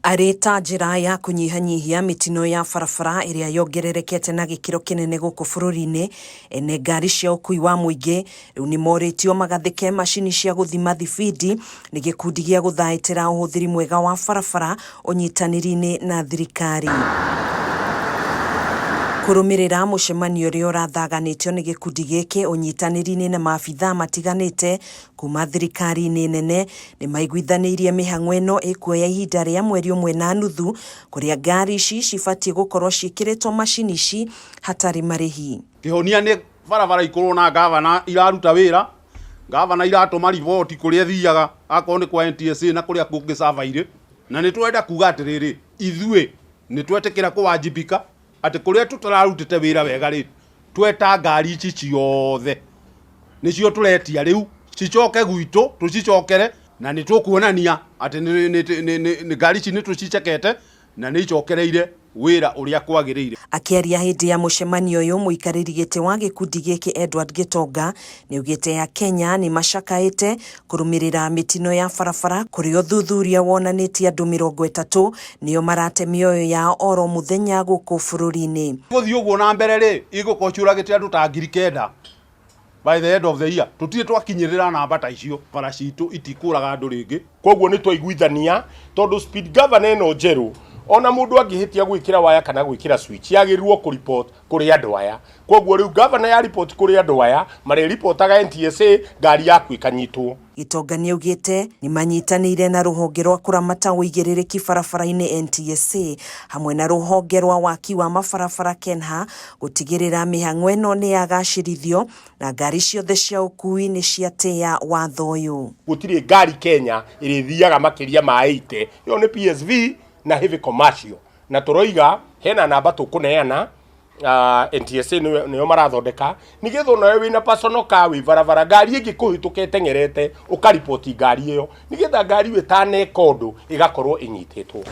Areta njĩra ya kũnyihanyihia mĩtino ya barabara ĩrĩa yongererekete na gĩkĩro kĩnene gũkũ bũrũri-inĩ, ene ngari cia ũkui wa mũingĩ rĩu nĩ morĩtio magathĩke macini cia gũthima thibindi nĩ gĩkundi gĩa gũthaĩtĩra ũhũthĩri mwega wa barabara ũnyitanĩri-inĩ na thirikari. Kũrũmĩrĩra mũcemanio ũrĩa ũrathaganĩtio nĩ gĩkundi gĩkĩ ũnyitanĩri-inĩ na maabitha matiganĩte kuma thirikari-inĩ nene nĩ maiguithanĩirie mĩhang'o ĩno ĩkuoya ihinda rĩa mweri ũmwe na nuthu, kũrĩa ngari ici cibatiĩ gũkorwo ciĩkĩrĩtwo macini ici hatarĩ marĩhi. Kĩhonia nĩ barabara ikorwo na gavana iraruta wĩra, gavana iratũma riboti kũrĩa thiaga akorwo nĩ kwa NTSA na kũrĩa kũngĩ savairĩ, na nĩ twenda kuga atĩrĩrĩ, ithuĩ nĩ twetĩkĩra kũwanjibika atĩ kũrĩa tũtararutĩte wĩra wega rĩ, tweta ngari ici ciothe nĩcio tũretia rĩu cicoke gwitũ tũcicokere, na nĩ tũkuonania atĩ nĩ ngari ici nĩ tũcicekete na nĩ icokereire wĩra ũrĩa kwagĩrĩire. Akĩaria hĩndĩ ya mũcemanio ũyũ, mũikarĩri gĩtĩ wa gĩkundi gĩkĩ Edward Gitonga nĩ augĩte Akenya nĩ macakaĩte kũrũmĩrĩra mĩtino ya barabara, kũrĩa ũthuthuria wonanĩtie andũ 30 nĩo marate mĩoyo yao oro mũthenya gũkũ bũrũri-inĩ. Gũthiĩ ũguo na mbere rĩ, igũkorwo ciũragĩte andũ ta 9,000 by the end of the year. Tutirĩ twakinyĩrĩra namba ta icio, bara citũ itikũraga andũ rĩngĩ. Koguo nĩ twaiguithania tondũ speed governor ĩno njerũ, ona mũndũ angĩhĩtia gwĩkĩra waya kana gwĩkĩra switch yagĩrĩirwo kũ report kũrĩ andũ aya. Koguo rĩu governor ya report kũrĩ andũ aya, marĩ reportaga NTSA ngari yaku ikanyitwo. Gitonga nĩ augĩte nĩ manyitanĩire na rũhonge rwa kũramata ũigĩrĩrĩki barabara-inĩ NTSA hamwe na rũhonge rwa waki wa mabarabara KENHA gũtigĩrĩra mĩhang'o ĩno nĩ yagacĩrithio na ngari ciothe cia ũkui nĩ ciatĩa watho ũyũ. Gũtirĩ ngari Kenya ĩrĩthiaga makĩria ma 80, ĩyo nĩ PSV na heavy commercial, na tũroiga hena namba tũkũneana NTSA nĩyo marathondeka nĩgetha onawe wĩna personal car wĩ barabara ngari ĩngĩkũhĩtũka ĩteng'erete ũkaripoti ngari ĩyo nĩgetha ngari ĩtaneka ũndũ ĩgakorwo ĩnyitĩtwo.